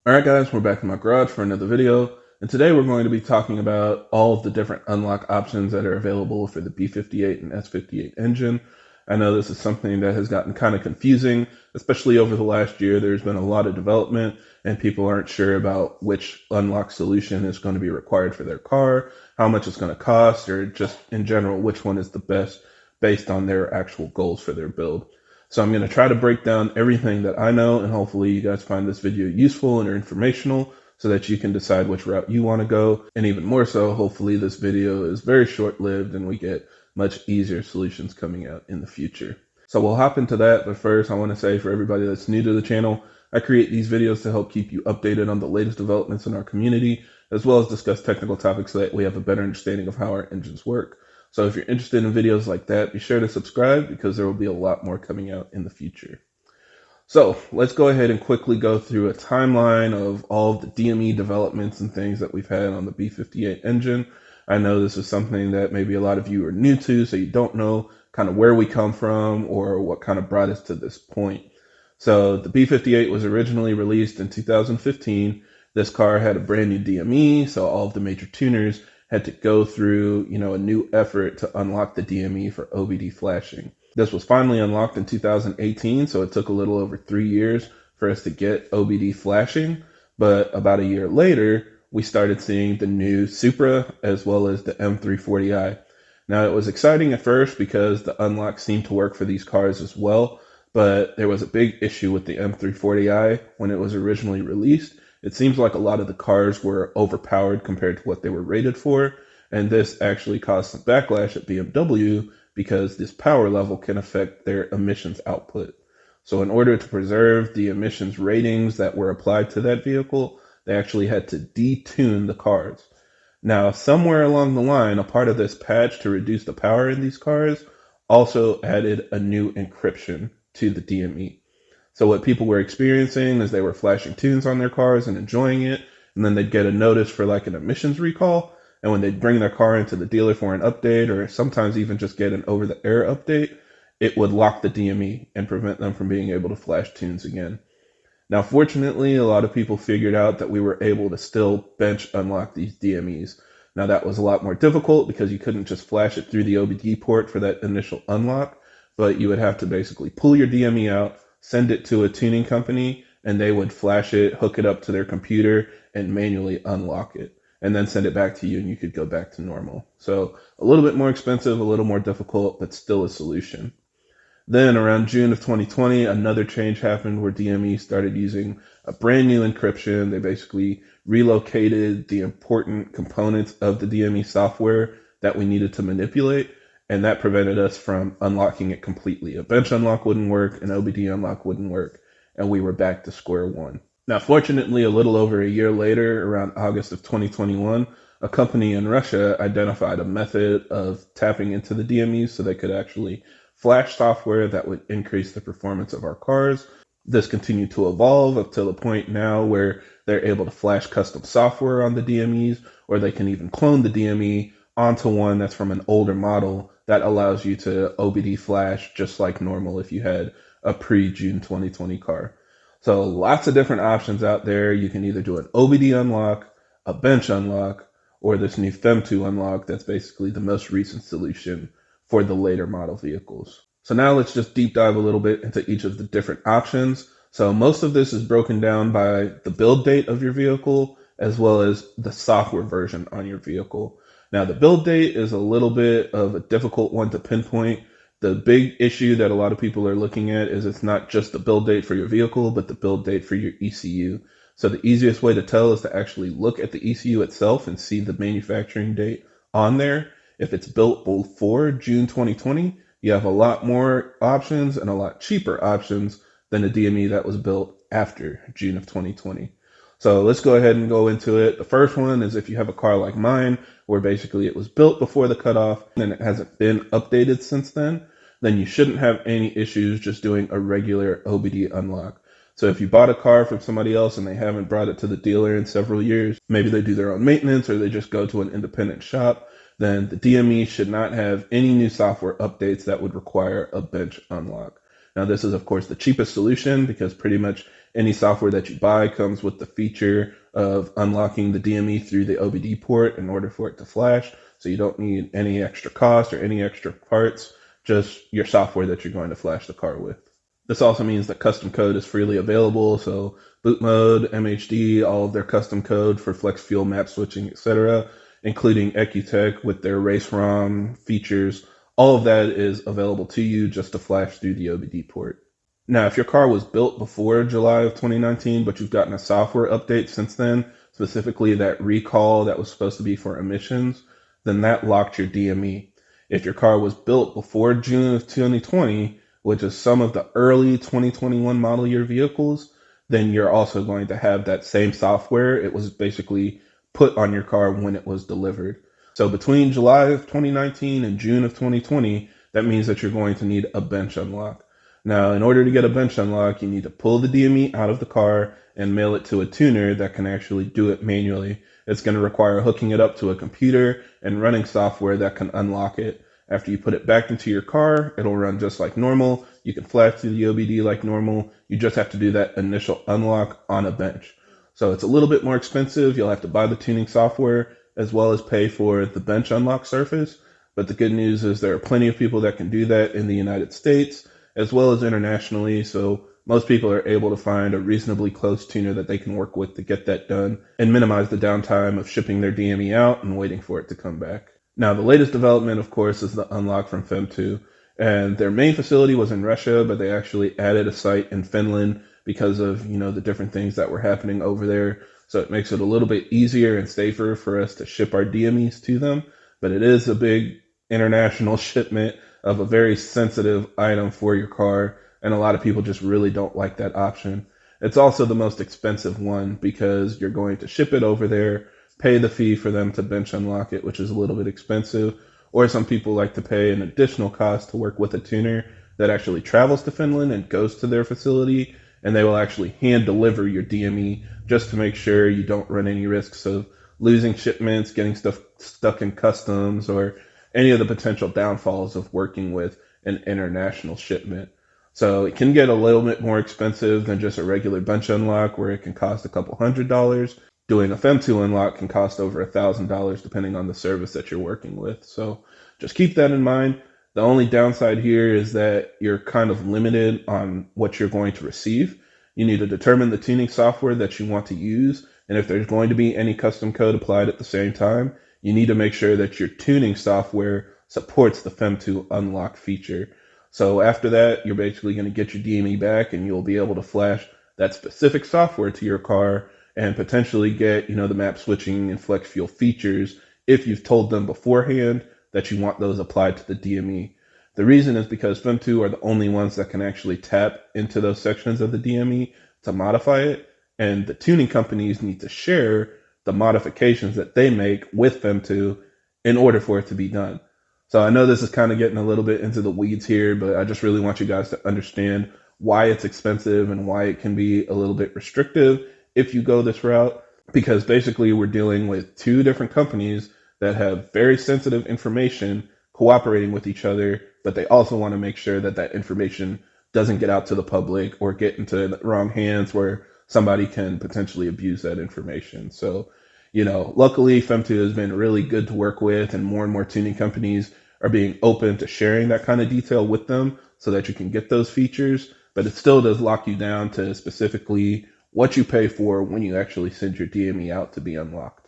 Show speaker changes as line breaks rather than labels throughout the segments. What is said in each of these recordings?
Alright guys, we're back in my garage for another video, and today we're going to be talking about all of the different unlock options that are available for the B58 and S58 engine. I know this is something that has gotten kind of confusing, especially over the last year. There's been a lot of development and people aren't sure about which unlock solution is going to be required for their car, how much it's going to cost, or just in general which one is the best based on their actual goals for their build. So I'm going to try to break down everything that I know, and hopefully you guys find this video useful and or informational so that you can decide which route you want to go. And even more so, hopefully this video is very short-lived and we get much easier solutions coming out in the future. So we'll hop into that, but first I want to say for everybody that's new to the channel, I create these videos to help keep you updated on the latest developments in our community, as well as discuss technical topics so that we have a better understanding of how our engines work. So if you're interested in videos like that, be sure to subscribe because there will be a lot more coming out in the future. So let's go ahead and quickly go through a timeline of all of the DME developments and things that we've had on the B58 engine. I know this is something that maybe a lot of you are new to, so you don't know kind of where we come from or what kind of brought us to this point. So the B58 was originally released in 2015. This car had a brand new DME, so all of the major tuners had to go through, a new effort to unlock the DME for OBD flashing. This was finally unlocked in 2018, so it took a little over 3 years for us to get OBD flashing. But about a year later, we started seeing the new Supra as well as the M340i. Now, it was exciting at first because the unlock seemed to work for these cars as well, but there was a big issue with the M340i when it was originally released. It seems like a lot of the cars were overpowered compared to what they were rated for, and this actually caused some backlash at BMW because this power level can affect their emissions output. So in order to preserve the emissions ratings that were applied to that vehicle, they actually had to detune the cars. Now, somewhere along the line, a part of this patch to reduce the power in these cars also added a new encryption to the DME. So what people were experiencing is they were flashing tunes on their cars and enjoying it, and then they'd get a notice for like an emissions recall, and when they'd bring their car into the dealer for an update, or sometimes even just get an over-the-air update, it would lock the DME and prevent them from being able to flash tunes again. Now, fortunately, a lot of people figured out that we were able to still bench unlock these DMEs. Now, that was a lot more difficult because you couldn't just flash it through the OBD port for that initial unlock, but you would have to basically pull your DME out, send it to a tuning company, and they would flash it, hook it up to their computer, and manually unlock it, and then send it back to you, and you could go back to normal. So a little bit more expensive, a little more difficult, but still a solution. Then around June of 2020, another change happened where DME started using a brand new encryption. They basically relocated the important components of the DME software that we needed to manipulate, and that prevented us from unlocking it completely. A bench unlock wouldn't work, an OBD unlock wouldn't work, and we were back to square one. Now, fortunately, a little over a year later, around August of 2021, a company in Russia identified a method of tapping into the DMEs so they could actually flash software that would increase the performance of our cars. This continued to evolve up to the point now where they're able to flash custom software on the DMEs, or they can even clone the DME onto one that's from an older model that allows you to OBD flash just like normal if you had a pre-June 2020 car. So lots of different options out there. You can either do an OBD unlock, a bench unlock, or this new Femto unlock that's basically the most recent solution for the later model vehicles. So now let's just deep dive a little bit into each of the different options. So most of this is broken down by the build date of your vehicle as well as the software version on your vehicle. Now, the build date is a little bit of a difficult one to pinpoint. The big issue that a lot of people are looking at is it's not just the build date for your vehicle, but the build date for your ECU. So the easiest way to tell is to actually look at the ECU itself and see the manufacturing date on there. If it's built before June 2020, you have a lot more options and a lot cheaper options than a DME that was built after June of 2020. So let's go ahead and go into it. The first one is if you have a car like mine, where basically it was built before the cutoff and it hasn't been updated since then you shouldn't have any issues just doing a regular OBD unlock. So if you bought a car from somebody else and they haven't brought it to the dealer in several years, maybe they do their own maintenance or they just go to an independent shop, then the DME should not have any new software updates that would require a bench unlock. Now, this is, of course, the cheapest solution because pretty much any software that you buy comes with the feature of unlocking the DME through the OBD port in order for it to flash. So you don't need any extra cost or any extra parts, just your software that you're going to flash the car with. This also means that custom code is freely available, so boot mode, MHD, all of their custom code for flex fuel, map switching, etc., including Ecutech with their race ROM features, all of that is available to you just to flash through the OBD port. Now, if your car was built before July of 2019, but you've gotten a software update since then, specifically that recall that was supposed to be for emissions, then that locked your DME. If your car was built before June of 2020, which is some of the early 2021 model year vehicles, then you're also going to have that same software. It was basically put on your car when it was delivered. So between July of 2019 and June of 2020, that means that you're going to need a bench unlock. Now, in order to get a bench unlock, you need to pull the DME out of the car and mail it to a tuner that can actually do it manually. It's going to require hooking it up to a computer and running software that can unlock it. After you put it back into your car, it'll run just like normal. You can flash through the OBD like normal. You just have to do that initial unlock on a bench. So it's a little bit more expensive. You'll have to buy the tuning software as well as pay for the bench unlock surface. But the good news is there are plenty of people that can do that in the United States as well as internationally. So most people are able to find a reasonably close tuner that they can work with to get that done and minimize the downtime of shipping their DME out and waiting for it to come back. Now, the latest development, of course, is the unlock from Femto. And their main facility was in Russia, but they actually added a site in Finland because of, the different things that were happening over there. So it makes it a little bit easier and safer for us to ship our DMEs to them. But it is a big international shipment of a very sensitive item for your car. And a lot of people just really don't like that option. It's also the most expensive one because you're going to ship it over there, pay the fee for them to bench unlock it, which is a little bit expensive. Or some people like to pay an additional cost to work with a tuner that actually travels to Finland and goes to their facility, and they will actually hand deliver your DME just to make sure you don't run any risks of losing shipments, getting stuff stuck in customs, or any of the potential downfalls of working with an international shipment. So it can get a little bit more expensive than just a regular bench unlock where it can cost a couple $100. Doing a Femto unlock can cost over $1,000 depending on the service that you're working with. So just keep that in mind. The only downside here is that you're kind of limited on what you're going to receive. You need to determine the tuning software that you want to use. And if there's going to be any custom code applied at the same time, you need to make sure that your tuning software supports the Femto unlock feature. So after that, you're basically going to get your DME back and you'll be able to flash that specific software to your car and potentially get, the map switching and flex fuel features if you've told them beforehand that you want those applied to the DME. The reason is because Femto are the only ones that can actually tap into those sections of the DME to modify it, and the tuning companies need to share the modifications that they make with Femto in order for it to be done. So I know this is kind of getting a little bit into the weeds here, but I just really want you guys to understand why it's expensive and why it can be a little bit restrictive if you go this route, because basically we're dealing with two different companies that have very sensitive information cooperating with each other, but they also want to make sure that that information doesn't get out to the public or get into the wrong hands where somebody can potentially abuse that information. So, luckily Femto has been really good to work with, and more tuning companies are being open to sharing that kind of detail with them so that you can get those features, but it still does lock you down to specifically what you pay for when you actually send your DME out to be unlocked.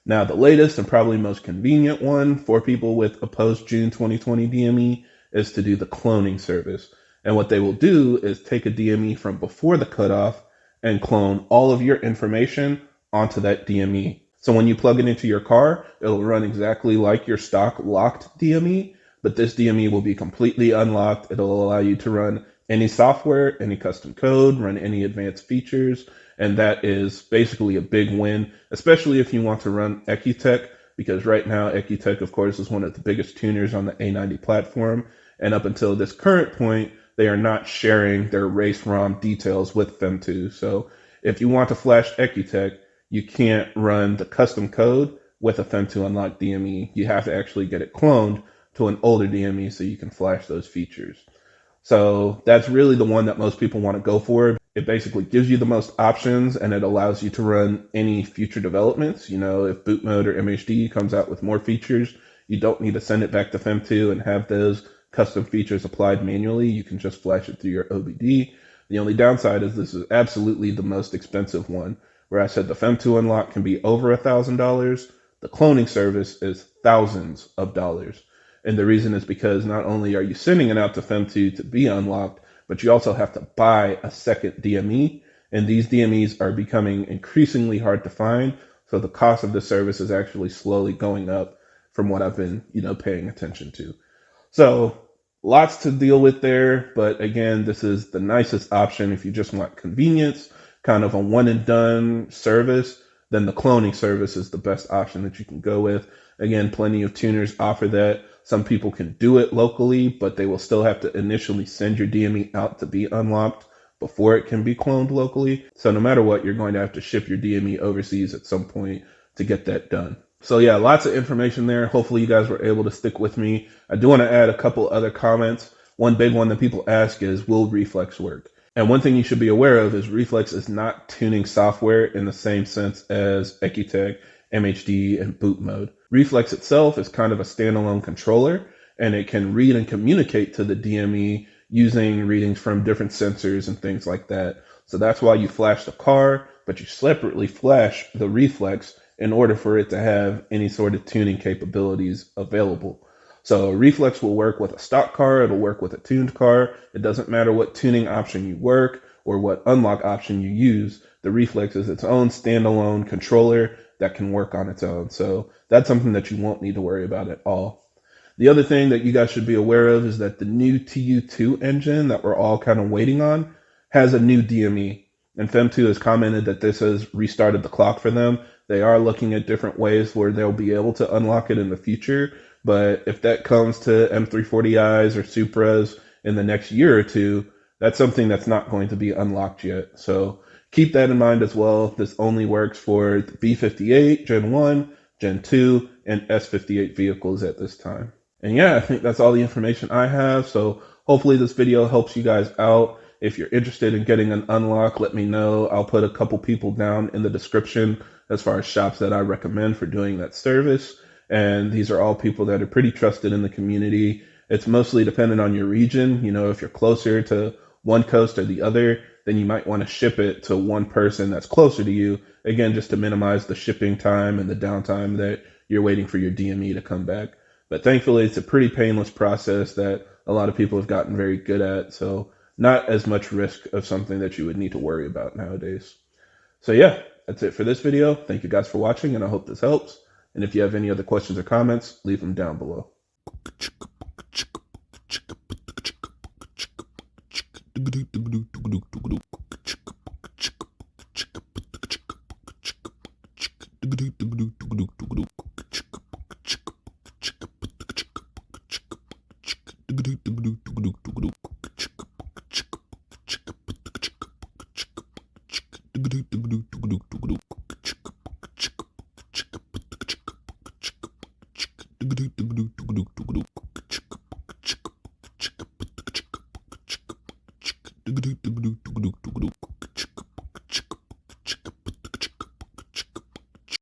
Now, the latest and probably most convenient one for people with a post-June 2020 DME is to do the cloning service. And what they will do is take a DME from before the cutoff and clone all of your information onto that DME. So when you plug it into your car, it'll run exactly like your stock locked DME, but this DME will be completely unlocked. It'll allow you to run any software, any custom code, run any advanced features, and that is basically a big win, especially if you want to run Ecutech, because right now Ecutech, of course, is one of the biggest tuners on the A90 platform, and up until this current point, they are not sharing their race ROM details with Femto. So if you want to flash Ecutech, you can't run the custom code with a Femto unlocked DME. You have to actually get it cloned to an older DME so you can flash those features. So that's really the one that most people want to go for. It basically gives you the most options and it allows you to run any future developments. If boot mode or MHD comes out with more features, you don't need to send it back to Femto and have those custom features applied manually. You can just flash it through your OBD. The only downside is this is absolutely the most expensive one, where I said the Femto unlock can be over $1,000. The cloning service is thousands of dollars. And the reason is because not only are you sending it out to Femto to be unlocked, but you also have to buy a second DME. And these DMEs are becoming increasingly hard to find. So the cost of the service is actually slowly going up from what I've been, paying attention to. So lots to deal with there. But again, this is the nicest option if you just want convenience, kind of a one and done service. Then the cloning service is the best option that you can go with. Again, plenty of tuners offer that. Some people can do it locally, but they will still have to initially send your DME out to be unlocked before it can be cloned locally. So no matter what, you're going to have to ship your DME overseas at some point to get that done. So yeah, lots of information there. Hopefully you guys were able to stick with me. I do want to add a couple other comments. One big one that people ask is, will Reflex work? And one thing you should be aware of is Reflex is not tuning software in the same sense as Ecutech, MHD, and boot mode. Reflex itself is kind of a standalone controller, and it can read and communicate to the DME using readings from different sensors and things like that. So that's why you flash the car, but you separately flash the Reflex in order for it to have any sort of tuning capabilities available. So Reflex will work with a stock car, it'll work with a tuned car. It doesn't matter what tuning option you work or what unlock option you use. The Reflex is its own standalone controller that can work on its own. So that's something that you won't need to worry about at all. The other thing that you guys should be aware of is that the new TU2 engine that we're all kind of waiting on has a new DME. And Femto has commented that this has restarted the clock for them. They are looking at different ways where they'll be able to unlock it in the future. But if that comes to M340Is or Supras in the next year or two, that's something that's not going to be unlocked yet. So keep that in mind as well. This only works for the B58, Gen 1, Gen 2, and S58 vehicles at this time. And yeah, I think that's all the information I have. So hopefully this video helps you guys out. If you're interested in getting an unlock, let me know. I'll put a couple people down in the description as far as shops that I recommend for doing that service. And these are all people that are pretty trusted in the community. It's mostly dependent on your region. If you're closer to one coast or the other, then you might want to ship it to one person that's closer to you. Again, just to minimize the shipping time and the downtime that you're waiting for your DME to come back. But thankfully, it's a pretty painless process that a lot of people have gotten very good at. So not as much risk of something that you would need to worry about nowadays. So yeah, that's it for this video. Thank you guys for watching, and I hope this helps. And if you have any other questions or comments, leave them down below.